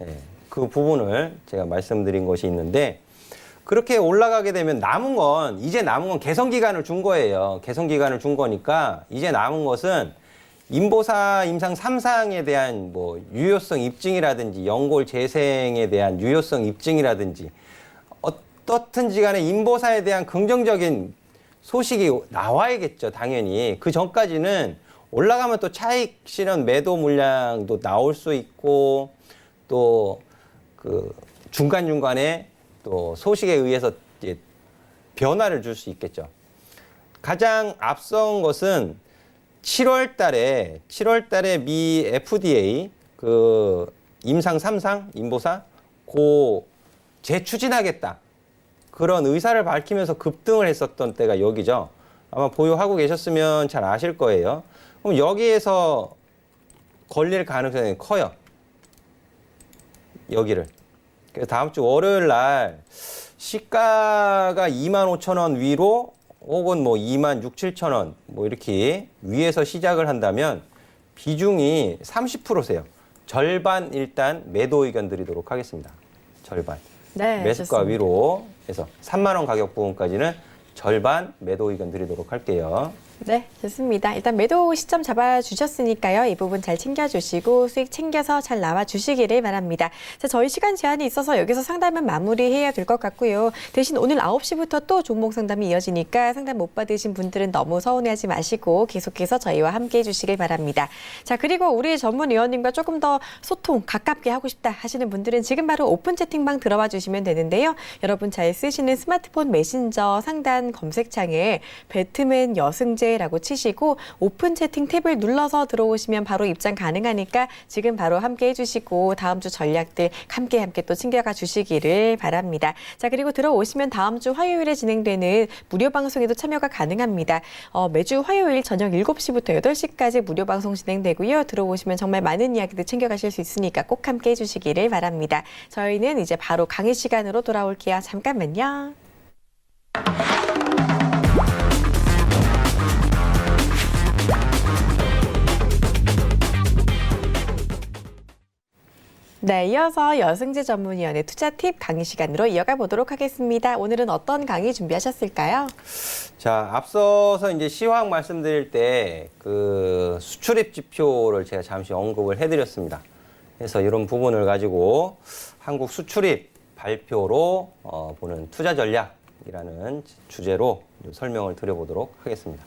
예, 그 부분을 제가 말씀드린 것이 있는데 그렇게 올라가게 되면 이제 남은 건 개선 기간을 준 거예요. 개선 기간을 준 거니까 이제 남은 것은 인보사 임상 3상에 대한 뭐 유효성 입증이라든지 연골 재생에 대한 유효성 입증이라든지 어떻든지 간에 인보사에 대한 긍정적인 소식이 나와야겠죠, 당연히. 그 전까지는 올라가면 또 차익 실현 매도 물량도 나올 수 있고 또 그 중간중간에 또 소식에 의해서 이제 변화를 줄 수 있겠죠. 가장 앞선 것은 7월 달에 미 FDA 그 임상 3상 인보사 재추진하겠다. 그런 의사를 밝히면서 급등을 했었던 때가 여기죠. 아마 보유하고 계셨으면 잘 아실 거예요. 그럼 여기에서 걸릴 가능성이 커요. 여기를. 그래서 다음 주 월요일 날 시가가 25,000원 위로 혹은 뭐 26,000원 뭐 이렇게 위에서 시작을 한다면 비중이 30%세요. 절반 일단 매도 의견 드리도록 하겠습니다. 절반. 네, 매수가 좋습니다. 위로 해서 3만 원 가격 부분까지는 절반 매도 의견 드리도록 할게요. 네, 좋습니다. 일단 매도 시점 잡아주셨으니까요. 이 부분 잘 챙겨주시고 수익 챙겨서 잘 나와주시기를 바랍니다. 자, 저희 시간 제한이 있어서 여기서 상담은 마무리해야 될 것 같고요. 대신 오늘 9시부터 또 종목 상담이 이어지니까 상담 못 받으신 분들은 너무 서운해하지 마시고 계속해서 저희와 함께해 주시길 바랍니다. 자, 그리고 우리 전문 의원님과 조금 더 소통 가깝게 하고 싶다 하시는 분들은 지금 바로 오픈 채팅방 들어와 주시면 되는데요. 여러분 잘 쓰시는 스마트폰 메신저 상단 검색창에 배트맨 여승재 라고 치시고 오픈 채팅 탭을 눌러서 들어오시면 바로 입장 가능하니까 지금 바로 함께 해주시고 다음 주 전략들 함께 또 챙겨가 주시기를 바랍니다. 자, 그리고 들어오시면 다음 주 화요일에 진행되는 무료 방송에도 참여가 가능합니다. 매주 화요일 저녁 7시부터 8시까지 무료 방송 진행되고요. 들어오시면 정말 많은 이야기들 챙겨가실 수 있으니까 꼭 함께 해주시기를 바랍니다. 저희는 이제 바로 강의 시간으로 돌아올게요. 잠깐만요. 네, 이어서 여승재 전문위원의 투자 팁 강의 시간으로 이어가 보도록 하겠습니다. 오늘은 어떤 강의 준비하셨을까요? 자, 앞서서 이제 시황 말씀드릴 때 그 수출입 지표를 제가 잠시 언급을 해드렸습니다. 그래서 이런 부분을 가지고 한국 수출입 발표로 보는 투자 전략이라는 주제로 설명을 드려보도록 하겠습니다.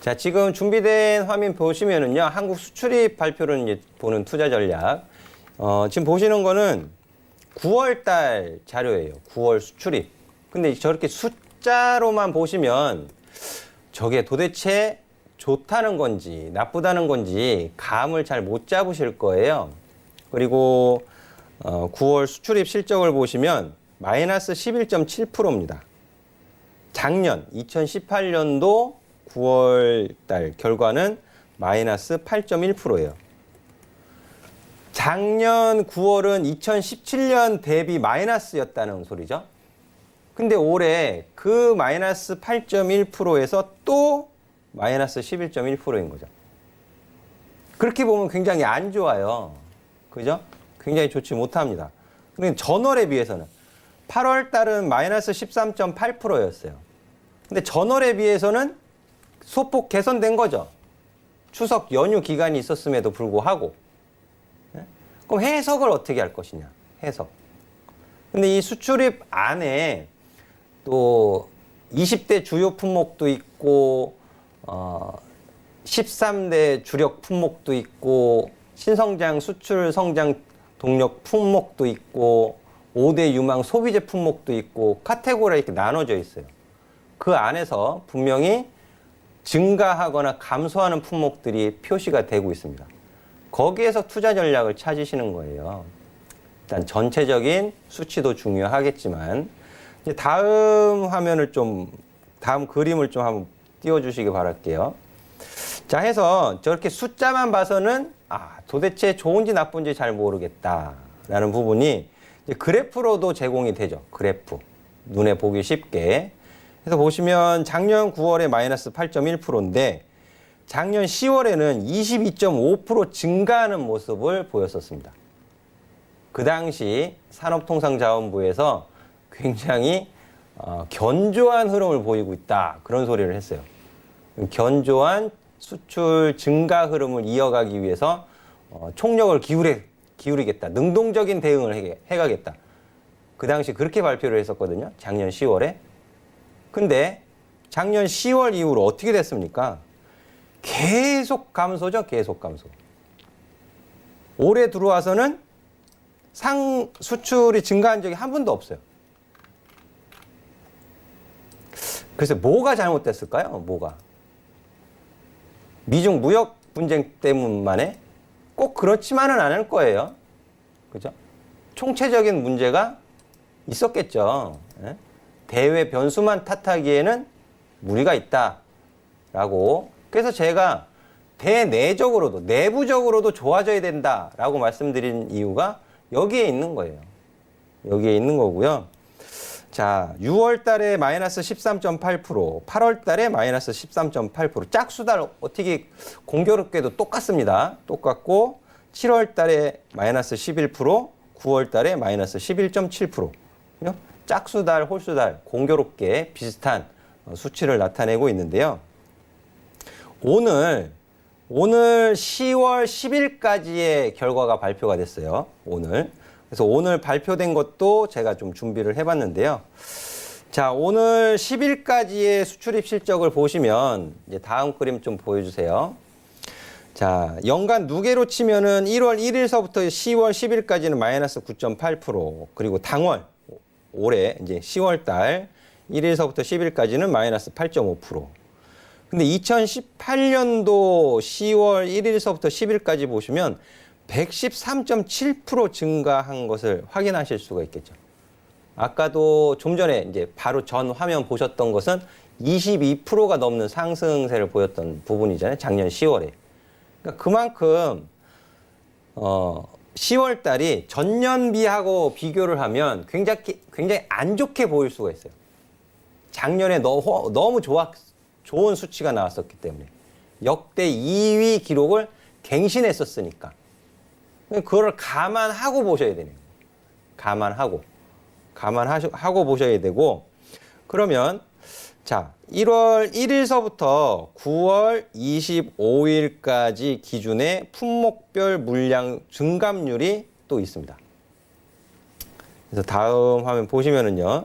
자, 지금 준비된 화면 보시면은요, 한국 수출입 발표를 이제 보는 투자 전략. 지금 보시는 거는 9월 달 자료예요. 9월 수출입. 근데 저렇게 숫자로만 보시면 저게 도대체 좋다는 건지 나쁘다는 건지 감을 잘 못 잡으실 거예요. 그리고 9월 수출입 실적을 보시면 마이너스 11.7%입니다. 작년 2018년도 9월 달 결과는 마이너스 8.1%예요. 작년 9월은 2017년 대비 마이너스였다는 소리죠. 근데 올해 그 마이너스 8.1%에서 또 마이너스 11.1%인 거죠. 그렇게 보면 굉장히 안 좋아요. 그죠? 굉장히 좋지 못합니다. 그런데 전월에 비해서는 8월 달은 마이너스 13.8%였어요. 근데 전월에 비해서는 소폭 개선된 거죠. 추석 연휴 기간이 있었음에도 불구하고. 그럼 해석을 어떻게 할 것이냐, 해석. 근데 이 수출입 안에 또 20대 주요 품목도 있고, 13대 주력 품목도 있고, 신성장 수출 성장 동력 품목도 있고, 5대 유망 소비재 품목도 있고, 카테고리가 이렇게 나눠져 있어요. 그 안에서 분명히 증가하거나 감소하는 품목들이 표시가 되고 있습니다. 거기에서 투자 전략을 찾으시는 거예요. 일단 전체적인 수치도 중요하겠지만 이제 다음 그림을 좀 한번 띄워주시기 바랄게요. 자, 해서 저렇게 숫자만 봐서는 도대체 좋은지 나쁜지 잘 모르겠다라는 부분이 이제 그래프로도 제공이 되죠. 그래프. 눈에 보기 쉽게. 그래서 보시면 작년 9월에 마이너스 8.1%인데 작년 10월에는 22.5% 증가하는 모습을 보였었습니다. 그 당시 산업통상자원부에서 굉장히 견조한 흐름을 보이고 있다. 그런 소리를 했어요. 견조한 수출 증가 흐름을 이어가기 위해서 총력을 기울이겠다. 능동적인 대응을 해가겠다. 그 당시 그렇게 발표를 했었거든요. 작년 10월에. 근데 작년 10월 이후로 어떻게 됐습니까? 계속 감소죠. 계속 감소. 올해 들어와서는 수출이 증가한 적이 한 번도 없어요. 그래서 뭐가 잘못됐을까요? 뭐가? 미중 무역 분쟁 때문만에 꼭 그렇지만은 않을 거예요. 그죠? 총체적인 문제가 있었겠죠. 예? 대외 변수만 탓하기에는 무리가 있다라고. 그래서 제가 대내적으로도 내부적으로도 좋아져야 된다라고 말씀드린 이유가 여기에 있는 거예요. 여기에 있는 거고요. 자, 6월 달에 마이너스 13.8%, 8월 달에 마이너스 13.8%. 짝수달 어떻게 공교롭게도 똑같습니다. 똑같고 7월 달에 마이너스 11%, 9월 달에 마이너스 11.7%. 짝수달, 홀수달 공교롭게 비슷한 수치를 나타내고 있는데요. 오늘 10월 10일까지의 결과가 발표가 됐어요. 오늘. 그래서 오늘 발표된 것도 제가 좀 준비를 해봤는데요. 자, 오늘 10일까지의 수출입 실적을 보시면 이제 다음 그림 좀 보여주세요. 자, 연간 누계로 치면은 1월 1일서부터 10월 10일까지는 마이너스 9.8%, 그리고 당월 올해 이제 10월 달 1일서부터 10일까지는 마이너스 8.5%. 근데 2018년도 10월 1일서부터 10일까지 보시면 113.7% 증가한 것을 확인하실 수가 있겠죠. 아까도 좀 전에 이제 바로 전 화면 보셨던 것은 22%가 넘는 상승세를 보였던 부분이잖아요. 작년 10월에. 그러니까 그만큼 10월 달이 전년비하고 비교를 하면 굉장히 안 좋게 보일 수가 있어요. 작년에 너무 좋은 수치가 나왔었기 때문에. 역대 2위 기록을 갱신했었으니까. 그걸 감안하고 보셔야 되네요. 감안하고 보셔야 되고, 그러면 자, 1월 1일서부터 9월 25일까지 기준의 품목별 물량 증감률이 또 있습니다. 그래서 다음 화면 보시면은요.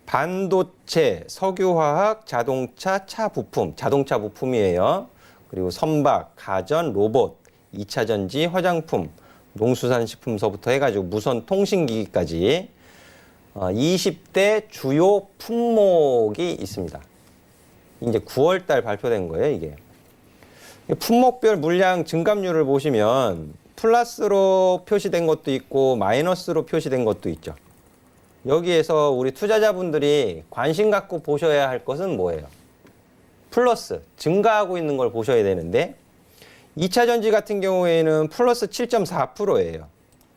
반도체, 석유화학, 자동차, 차 부품, 자동차 부품이에요. 그리고 선박, 가전, 로봇, 2차 전지, 화장품, 농수산식품서부터 해가지고 무선 통신기기까지 20대 주요 품목이 있습니다. 이제 9월 달 발표된 거예요, 이게. 품목별 물량 증감률을 보시면 플러스로 표시된 것도 있고 마이너스로 표시된 것도 있죠. 여기에서 우리 투자자분들이 관심 갖고 보셔야 할 것은 뭐예요? 플러스, 증가하고 있는 걸 보셔야 되는데 2차 전지 같은 경우에는 플러스 7.4%예요.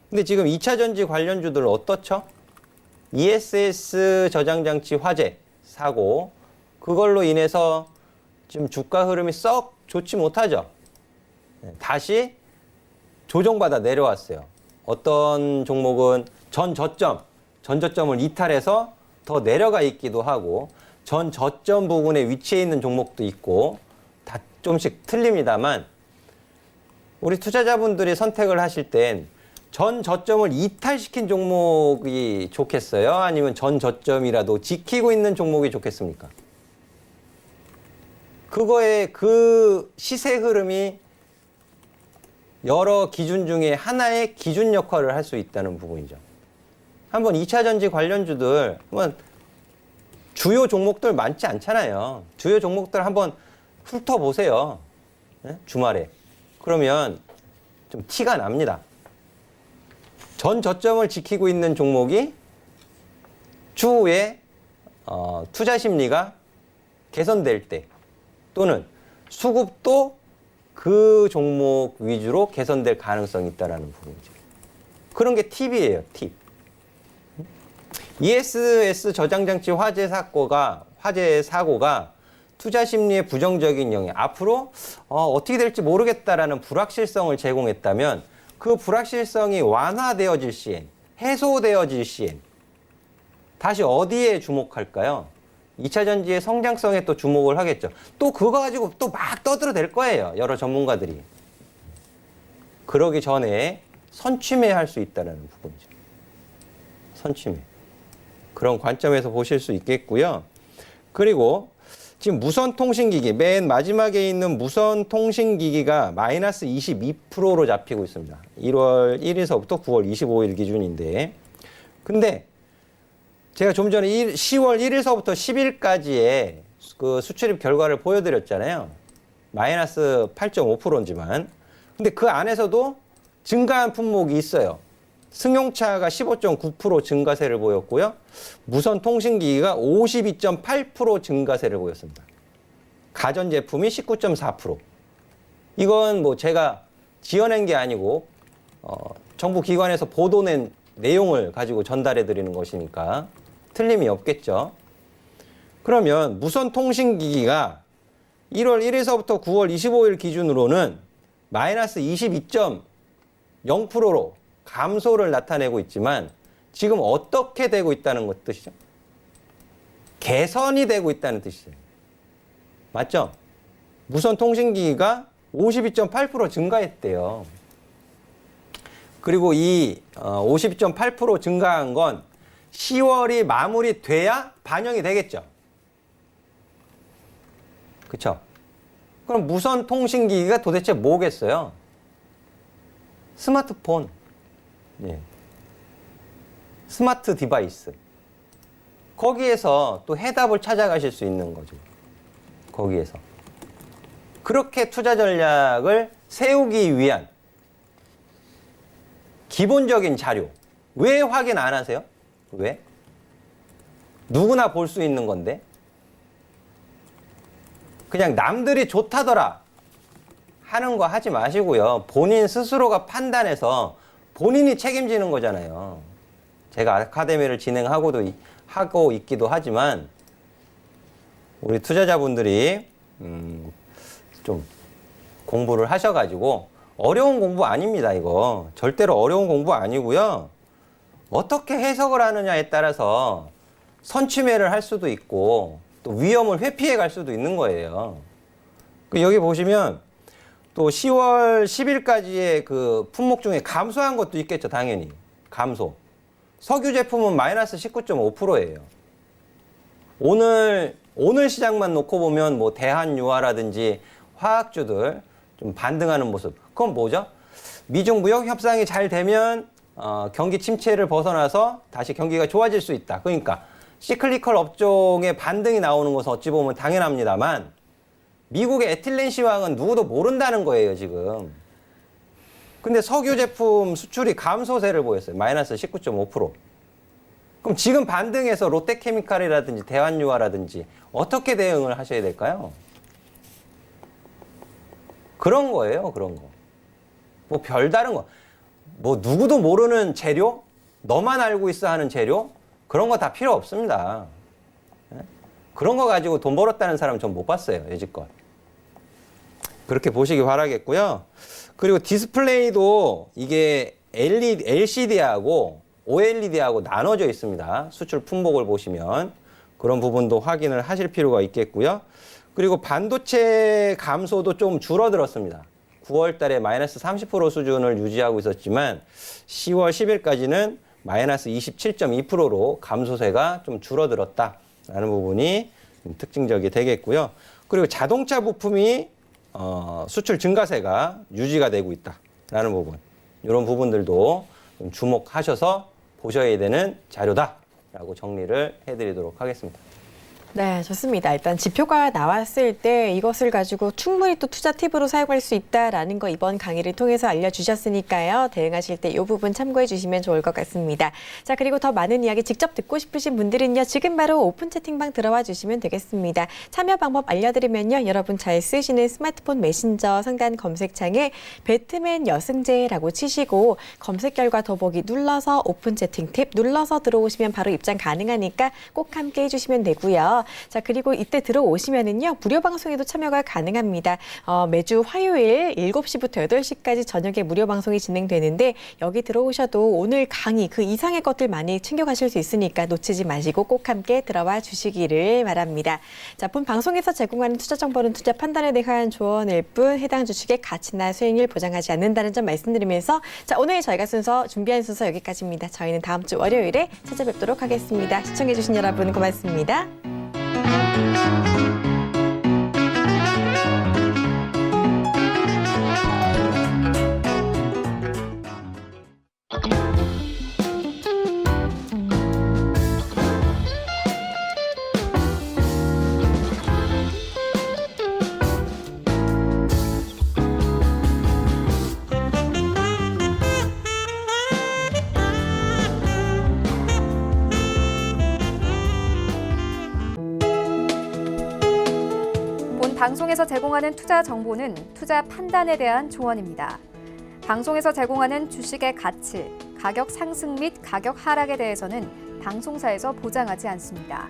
근데 지금 2차 전지 관련주들 어떻죠? ESS 저장장치 화재 사고, 그걸로 인해서 지금 주가 흐름이 썩 좋지 못하죠. 다시 조정받아 내려왔어요. 어떤 종목은 전 저점을 이탈해서 더 내려가 있기도 하고, 전 저점 부분에 위치해 있는 종목도 있고, 다 좀씩 틀립니다만, 우리 투자자분들이 선택을 하실 땐 전 저점을 이탈시킨 종목이 좋겠어요? 아니면 전 저점이라도 지키고 있는 종목이 좋겠습니까? 그 시세 흐름이 여러 기준 중에 하나의 기준 역할을 할 수 있다는 부분이죠. 한번 2차 전지 관련주들, 한번 주요 종목들 많지 않잖아요. 주요 종목들 한번 훑어보세요. 주말에. 그러면 좀 티가 납니다. 전 저점을 지키고 있는 종목이 추후에 투자 심리가 개선될 때, 또는 수급도 그 종목 위주로 개선될 가능성이 있다는 부분이죠. 그런 게 팁이에요, 팁. ESS 저장장치 화재 사고가 투자 심리의 부정적인 영향, 앞으로 어떻게 될지 모르겠다라는 불확실성을 제공했다면 그 불확실성이 완화되어질 시엔, 해소되어질 시엔 다시 어디에 주목할까요? 2차 전지의 성장성에 또 주목을 하겠죠. 또 그거 가지고 또 막 떠들어댈 거예요. 여러 전문가들이. 그러기 전에 선취매할 수 있다는 부분이죠. 선취매. 그런 관점에서 보실 수 있겠고요. 그리고 지금 무선통신기기, 맨 마지막에 있는 무선통신기기가 마이너스 22%로 잡히고 있습니다. 1월 1일서부터 9월 25일 기준인데. 근데 제가 좀 전에 10월 1일서부터 10일까지의 그 수출입 결과를 보여드렸잖아요. 마이너스 8.5%지만. 근데 그 안에서도 증가한 품목이 있어요. 승용차가 15.9% 증가세를 보였고요. 무선통신기기가 52.8% 증가세를 보였습니다. 가전제품이 19.4%. 이건 뭐 제가 지어낸 게 아니고 정부 기관에서 보도낸 내용을 가지고 전달해 드리는 것이니까 틀림이 없겠죠. 그러면 무선통신기기가 1월 1일서부터 9월 25일 기준으로는 마이너스 22.0%로 감소를 나타내고 있지만 지금 어떻게 되고 있다는 것 뜻이죠? 개선이 되고 있다는 뜻이죠. 맞죠? 무선통신기기가 52.8% 증가했대요. 그리고 이 52.8% 증가한 건 10월이 마무리돼야 반영이 되겠죠. 그렇죠? 그럼 무선통신기기가 도대체 뭐겠어요? 스마트폰, 예. 스마트 디바이스. 거기에서 또 해답을 찾아가실 수 있는 거죠. 거기에서. 그렇게 투자 전략을 세우기 위한 기본적인 자료. 왜 확인 안 하세요? 왜? 누구나 볼 수 있는 건데. 그냥 남들이 좋다더라 하는 거 하지 마시고요. 본인 스스로가 판단해서 본인이 책임지는 거잖아요. 제가 아카데미를 하고 있기도 하지만 우리 투자자분들이 좀 공부를 하셔가지고 어려운 공부 아닙니다. 이거 절대로 어려운 공부 아니고요. 어떻게 해석을 하느냐에 따라서 선취매를 할 수도 있고 또 위험을 회피해 갈 수도 있는 거예요. 여기 보시면 또 10월 10일까지의 그 품목 중에 감소한 것도 있겠죠. 당연히 감소. 석유 제품은 마이너스 19.5%예요. 오늘 시장만 놓고 보면 뭐 대한유화라든지 화학주들 좀 반등하는 모습. 그건 뭐죠? 미중 무역 협상이 잘 되면 경기 침체를 벗어나서 다시 경기가 좋아질 수 있다. 그러니까 시클리컬 업종의 반등이 나오는 것은 어찌 보면 당연합니다만 미국의 에틸렌 시황은 누구도 모른다는 거예요, 지금. 근데 석유 제품 수출이 감소세를 보였어요. 마이너스 19.5%. 그럼 지금 반등해서 롯데케미칼이라든지 대한유화라든지 어떻게 대응을 하셔야 될까요? 그런 거예요, 그런 거. 뭐 별다른 거. 뭐 누구도 모르는 재료? 너만 알고 있어 하는 재료? 그런 거 다 필요 없습니다. 그런 거 가지고 돈 벌었다는 사람 전 못 봤어요, 여지껏. 그렇게 보시기 바라겠고요. 그리고 디스플레이도 이게 LCD하고 OLED하고 나눠져 있습니다. 수출 품목을 보시면 그런 부분도 확인을 하실 필요가 있겠고요. 그리고 반도체 감소도 좀 줄어들었습니다. 9월 달에 마이너스 30% 수준을 유지하고 있었지만 10월 10일까지는 마이너스 27.2%로 감소세가 좀 줄어들었다라는 부분이 특징적이 되겠고요. 그리고 자동차 부품이 수출 증가세가 유지가 되고 있다라는 부분. 이런 부분들도 좀 주목하셔서 보셔야 되는 자료다라고 정리를 해드리도록 하겠습니다. 네, 좋습니다. 일단 지표가 나왔을 때 이것을 가지고 충분히 또 투자 팁으로 사용할 수 있다라는 거 이번 강의를 통해서 알려주셨으니까요. 대응하실 때 이 부분 참고해 주시면 좋을 것 같습니다. 자, 그리고 더 많은 이야기 직접 듣고 싶으신 분들은요. 지금 바로 오픈 채팅방 들어와 주시면 되겠습니다. 참여 방법 알려드리면요. 여러분 잘 쓰시는 스마트폰 메신저 상단 검색창에 배트맨 여승재라고 치시고 검색 결과 더보기 눌러서 오픈 채팅 팁 눌러서 들어오시면 바로 입장 가능하니까 꼭 함께 해주시면 되고요. 있고요. 자, 그리고 이때 들어오시면은요, 무료 방송에도 참여가 가능합니다. 매주 화요일 7시부터 8시까지 저녁에 무료 방송이 진행되는데 여기 들어오셔도 오늘 강의 그 이상의 것들 많이 챙겨가실 수 있으니까 놓치지 마시고 꼭 함께 들어와 주시기를 바랍니다. 자, 본 방송에서 제공하는 투자 정보는 투자 판단에 대한 조언일 뿐 해당 주식의 가치나 수익률 보장하지 않는다는 점 말씀드리면서 자, 오늘 저희가 준비한 순서 여기까지입니다. 저희는 다음 주 월요일에 찾아뵙도록 하겠습니다. 시청해주신 여러분 고맙습니다. 본 방송에서 제공하는 투자 정보는 투자 판단에 대한 조언입니다. 방송에서 제공하는 주식의 가치, 가격 상승 및 가격 하락에 대해서는 방송사에서 보장하지 않습니다.